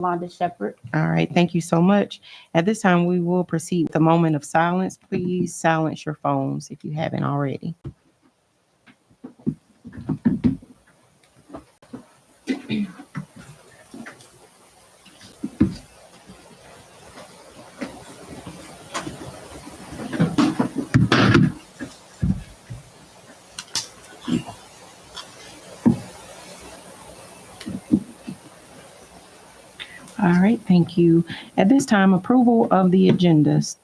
Londa Shepherd. All right, thank you so much. At this time, we will proceed with a moment of silence. Please silence your phones if you haven't already. All right, thank you. At this time, approval of the agendas.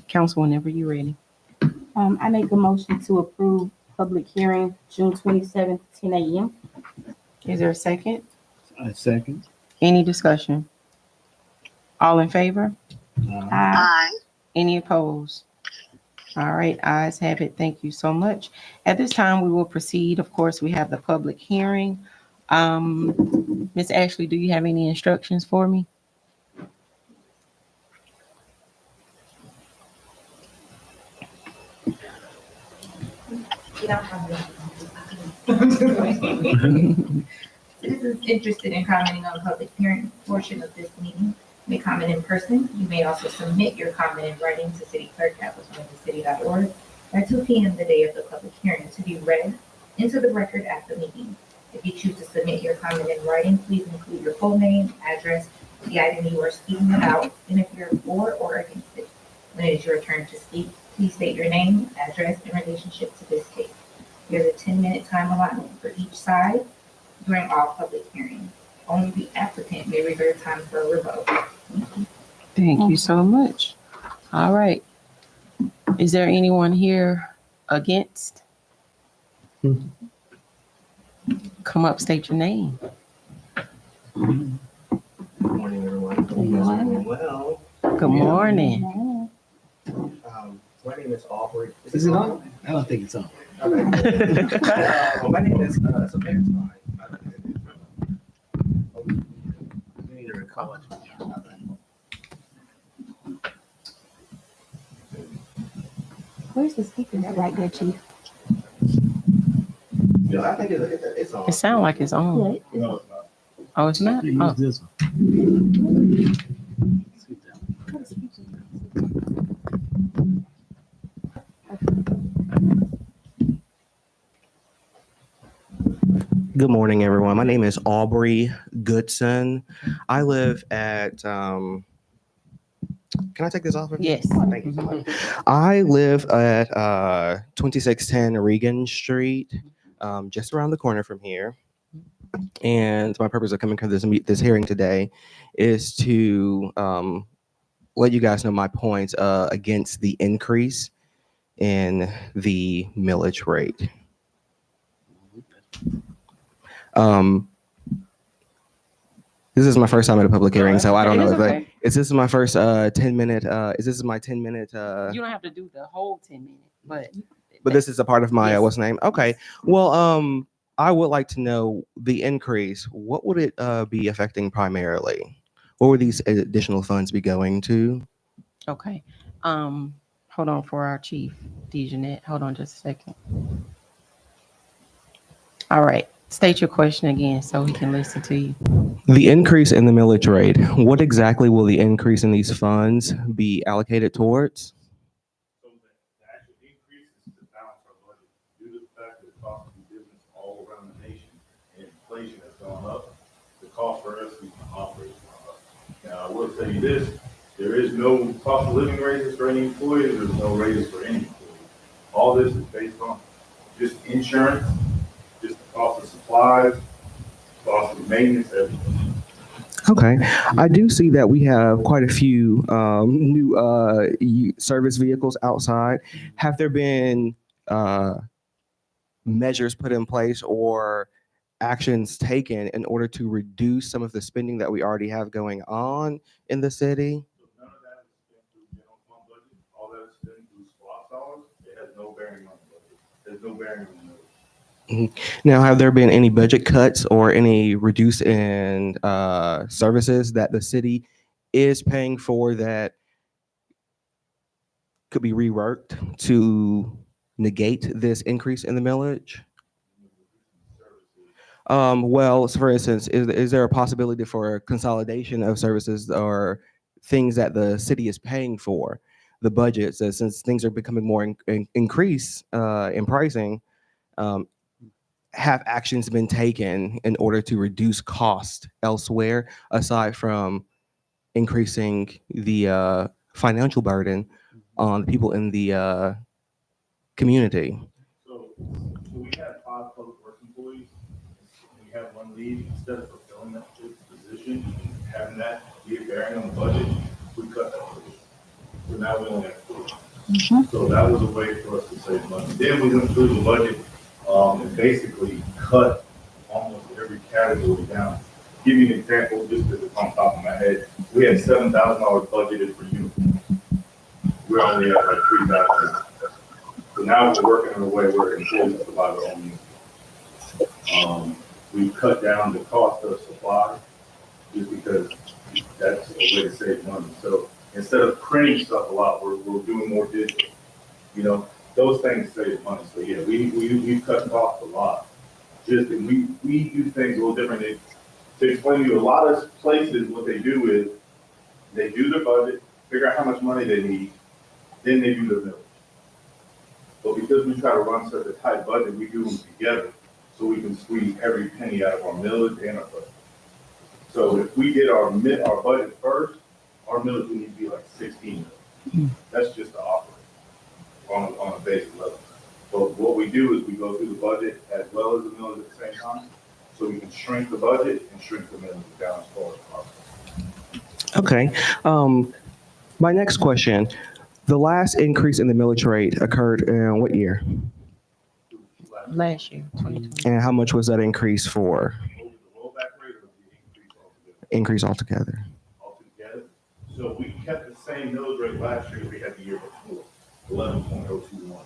Council, whenever you're ready. I make a motion to approve public hearing June 27th, 10 a.m. Is there a second? I second. Any discussion? All in favor? Aye. Any opposed? All right, ayes have it. Thank you so much. At this time, we will proceed. Of course, we have the public hearing. Ms. Ashley, do you have any instructions for me? You don't have it. Citizens interested in commenting on the public hearing portion of this meeting may comment in person. You may also submit your comment in writing to cityclerk@wisconsinincity.org by 2 p.m. the day of the public hearing to be read into the record at the meeting. If you choose to submit your comment in writing, please include your full name, address, the item you are speaking about, and if you're for or against it. When it is your turn to speak, please state your name, address, and relationship to this case. There's a 10-minute time allotment for each side during all public hearings. Only the applicant may reserve time for a rebuttal. Thank you so much. All right. Is there anyone here against? Come up, state your name. Good morning, everyone. Hope you guys are doing well. Good morning. My name is Aubrey. Is it on? I don't think it's on. Okay. My name is, it's okay, it's fine. We need to recall it. Where's the speaker? Right there, Chief. Yeah, I think it's on. It sounds like it's on. Yeah, Oh, it's not? Use Oh, this one. Good morning, everyone. My name is Aubrey Goodson. I live at, can I take this off? yes. Thank you so much. I live at 2610 Regan Street, just around the corner from here. And my purpose of coming to this hearing today is to let you guys know my points against the increase in the millage rate. This is my first time at a public hearing, so I don't know if this is my first 10-minute. Is this my 10-minute? You don't have to do the whole 10 minutes, but This is a part of my Yes. what's the name? Okay. Well, I would like to know the increase. What would it be affecting primarily? What would these additional funds be going to? okay. Hold on for our chief, Dejanette. Hold on just a second. All right. State your question again so we can listen to you. The increase in the millage rate. What exactly will the increase in these funds be allocated towards? So the actual increase is to balance our budget due to the fact that the cost of doing business all around the nation and inflation has gone up. The cost for us to operate has gone up. Now, I will tell you this, there is no cost of living raises for any employees, there's no raises for any employees. All this is based on just insurance, just the cost of supplies, cost of maintenance, everything. Okay, I do see that we have quite a few new service vehicles outside. Have there been measures put in place or actions taken in order to reduce some of the spending that we already have going on in the city? So none of that is spent through general fund budget, all that is spent through SPOS dollars, it has no bearing on the budget, there's no bearing on those. Now, have there been any budget cuts or any reduce in services that the city is paying for that could be reworked to negate this increase in the millage? Well, so for instance, is there a possibility for consolidation of services or things that the city is paying for? The budgets, since things are becoming more increase in pricing, um, have actions been taken in order to reduce cost elsewhere, aside from increasing the financial burden on the people in the community? So we have 5 public works employees. We have one lead. Instead of fulfilling that position and having that be a bearing on the budget, we cut that position. So now we only have 4. So that was a way for us to save money. Then we went through the budget and basically cut almost every category down. Give you an example, just because it's on top of my head. We had $7,000 budgeted for uniforms. We're only at like 3,000. So now we're working in a way where employees provide their own uniforms. We've cut down the cost of supply just because that's a way to save money. So instead of printing stuff a lot, we're doing more digital. You know, those things save money. So yeah, we've cut costs a lot. Just and we do things a little differently. To explain to you, a lot of places, what they do is they do their budget, figure out how much money they need, then they do their millage. But because we try to run such a tight budget, we do them together so we can squeeze every penny out of our millage and our budget. So if we did our budget first, our millage would need to be like 16 million. That's just the operating on a basic level. But what we do is we go through the budget as well as the millage at the same time, so we can shrink the budget and shrink the millage down as far as possible. Okay. My next question: the last increase in the millage rate occurred in what year? Last year, 2020. And how much was that increase for? Over the rollback rate or the increase altogether? Increase altogether. So we kept the same millage rate last year we had the year before, 11.021.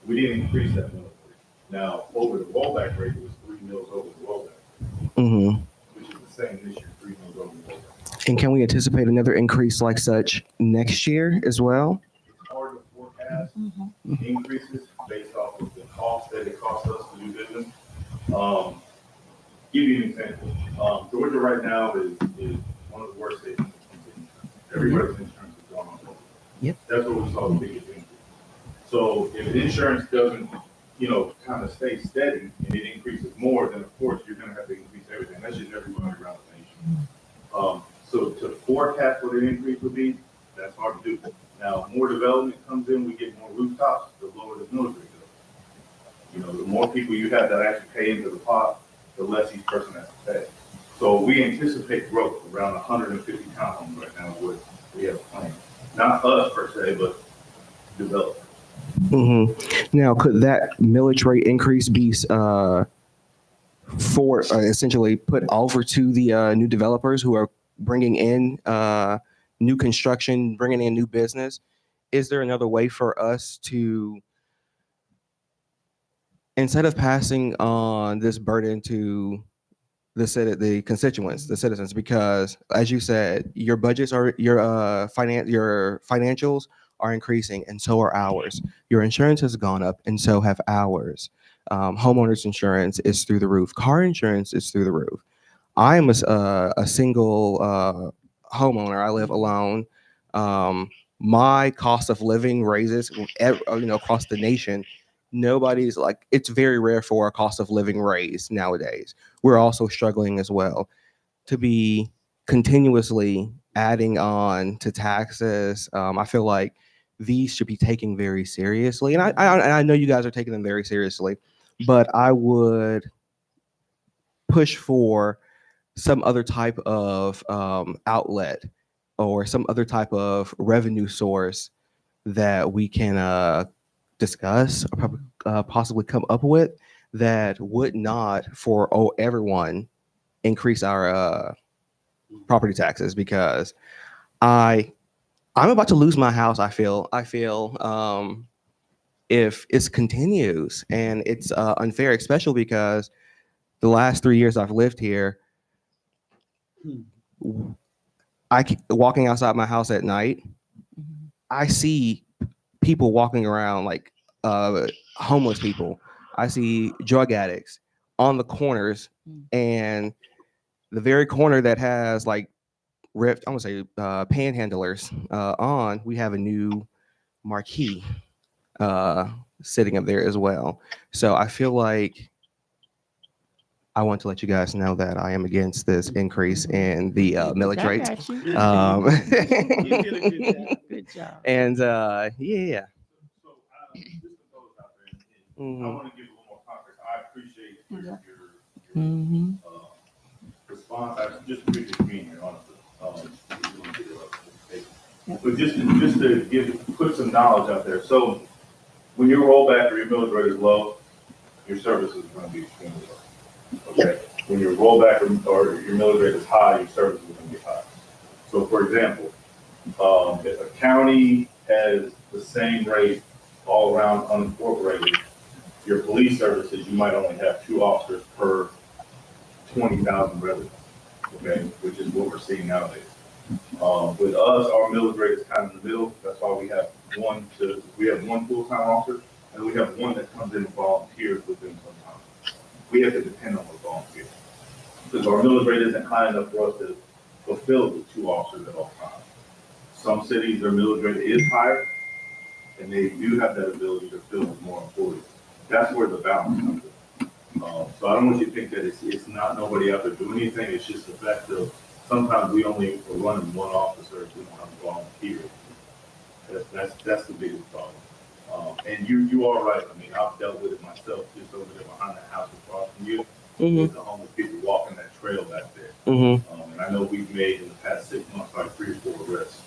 We didn't increase that millage rate. Now, over the rollback rate, it was 3 mils over the rollback, Mm-hmm. which is the same this year, 3 mils over the rollback. And can we anticipate another increase like such next year as well? It's hard to forecast increases based off of the cost that it costs us to do business. Give you an example. Georgia right now is one of the worst states in the country. Everybody's insurance is going on. Yep. That's what we saw the biggest increase. So if insurance doesn't, kind of stay steady and it increases more, then of course you're going to have to increase everything. That's just everybody around the nation. So to forecast what an increase would be, that's hard to do. Now, more development comes in, we get more rooftops, the lower the millage rate goes. The more people you have that actually pay into the pot, the less each person has to pay. So we anticipate growth around 150 townhomes right now, what we have planned. Not us per se, but developers. Mm-hmm. Now, could that millage rate increase be for essentially put over to the new developers who are bringing in new construction, bringing in new business? Is there another way for us to, instead of passing on this burden to the constituents, the citizens, because as you said, your budgets are your financials are increasing, and so are ours. Your insurance has gone up, and so have ours. Homeowners insurance is through the roof. Car insurance is through the roof. I am a single homeowner. I live alone. My cost of living raises, across the nation. Nobody's like, it's very rare for a cost of living raise nowadays. We're also struggling as well to be continuously adding on to taxes. I feel like these should be taken very seriously, and I know you guys are taking them very seriously, but I would push for some other type of outlet or some other type of revenue source that we can discuss or possibly come up with that would not for everyone increase our property taxes, because I'm about to lose my house. I feel if it continues, and it's unfair, especially because the last 3 years I've lived here, walking outside my house at night, I see people walking around like homeless people. I see drug addicts on the corners, Mm. and the very corner that has like ripped, I'm gonna say panhandlers on, we have a new marquee sitting up there as well. So I feel like I want to let you guys know that I am against this increase in the millage I rates. got you. You did a good job. Good job. And yeah. So, just to throw this out there, and I Mhm. want to give a little more context. I appreciate your Mhm. response. I just appreciate you being here, honestly. But just to put some knowledge out there. So when your rollback or your millage rate is low, your services are going to be extremely low. Okay. When your rollback or your millage rate is high, your services are going to be high. So for example, if a county has the same rate all around unincorporated, your police services, you might only have 2 officers per 20,000 residents, okay, which is what we're seeing nowadays. With us, our millage rate is kind of in the middle. That's why we have one full-time officer, and we have one that comes in and volunteers within some time. We have to depend on those volunteers because our millage rate isn't high enough for us to fulfill the 2 officers at all times. Some cities, their millage rate is higher, and they do have that ability to fill with more employees. That's where the balance comes in. So I don't want you to think that it's not nobody out there doing anything. It's just the fact of sometimes we only are running one officer if we don't have volunteers. That's the biggest problem. And you are right. I mean, I've dealt with it myself just over there behind the house across from you. With the homeless people walking that trail back there. And I know we've made in the past 6 months like 3 or 4 arrests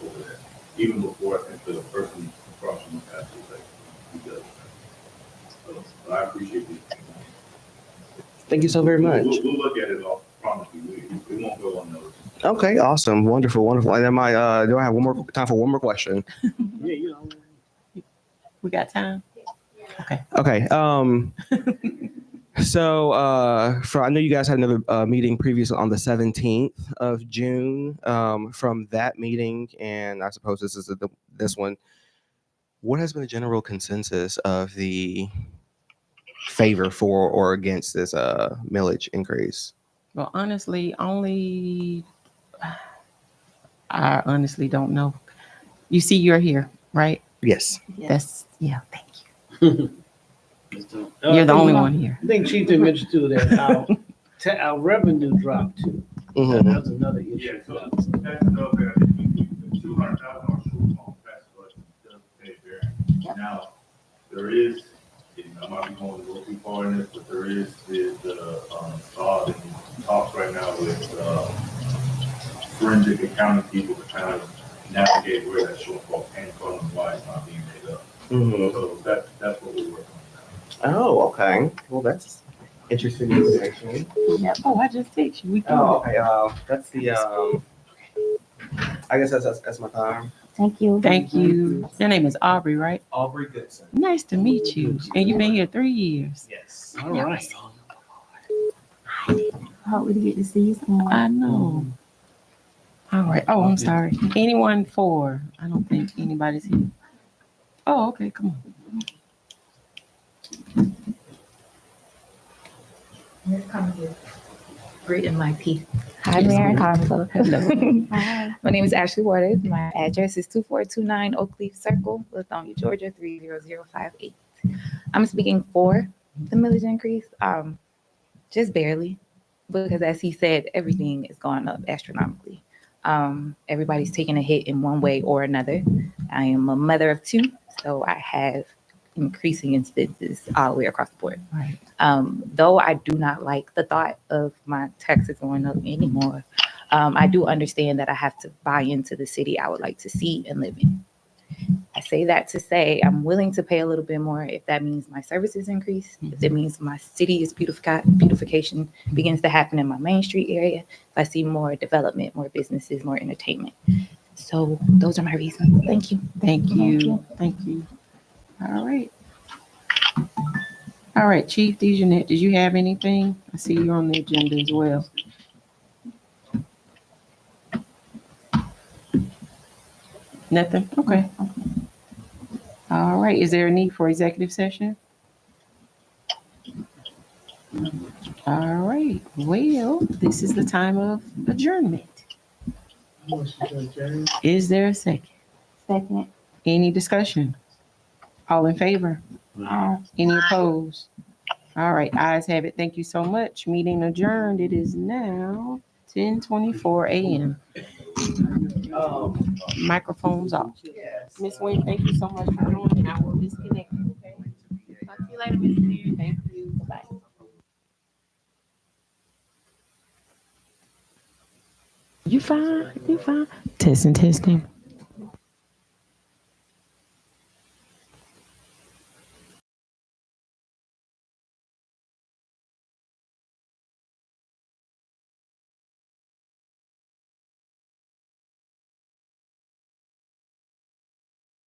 over there. Even before I think the person across from the past was like, he does. So, but I appreciate these things. Thank you so very much. We'll look at it all. Promise you, we won't go unnoticed. Okay, awesome, wonderful. And then do I have one more time for one more question? Yeah, you know. We got time. Okay. So I know you guys had another meeting previously on the 17th of June. From that meeting, and I suppose this is this one. What has been the general consensus of the favor for or against this millage increase? Well, honestly, I honestly don't know. You see, you're here, right? Yes. Thank you. You're the only one here. I think Chief did mention too that our revenue dropped too. Mhm. That's another issue. Yeah, so that's another thing. The $200,000 shortfall tax budget does pay variance. Now, there is, I might be going a little too far in this, but there is the talks right now with forensic accounting people to kind of navigate where that shortfall came from and why it's not being made up. Mhm. So that's what we're working on now. Oh, okay. Well, that's interesting news, actually. Yeah. Oh, I just text you. We Oh, can. okay. That's the. I guess that's my time. Thank you. Thank you. Your name is Aubrey, right? Aubrey Goodson. Nice to meet you. And you've been here 3 years. Yes. All right. I hope we get to see you some more. I know. All right. Oh, I'm sorry. Anyone for? I don't think anybody's here. Oh, okay. Come on. Here comes you. Greeting my P. Hi, Mayor and Council. Hello. Hi. My name is Ashley Waters. My address is 2429 Oakleaf Circle, Lithonia, Georgia, 30058. I'm speaking for the millage increase, just barely, because as he said, everything is going up astronomically. Everybody's taking a hit in one way or another. I am a mother of 2, so I have increasing expenses all the way across the board. Right. Though I do not like the thought of my taxes going up anymore, I do understand that I have to buy into the city I would like to see and live in. I say that to say I'm willing to pay a little bit more if that means my services increase, if it means my city's beautification begins to happen in my Main Street area, if I see more development, more businesses, more entertainment. So those are my reasons. Thank you. Thank you. Thank you. All right. All right, Chief DeJohnette, did you have anything? I see you're on the agenda as well. Nothing? Okay. All right. Is there a need for executive session? All right. Well, this is the time of adjournment. Motion to adjourn. Is there a second? Second. Any discussion? All in favor? Any opposed? All right, ayes have it. Thank you so much. Meeting adjourned. It is now 10:24 a.m. Microphones off. Miss Wing, thank you so much for joining. I will disconnect you, okay? Talk to you later, Miss Clear. Thank you. Bye. You fine? You fine? Testing, testing.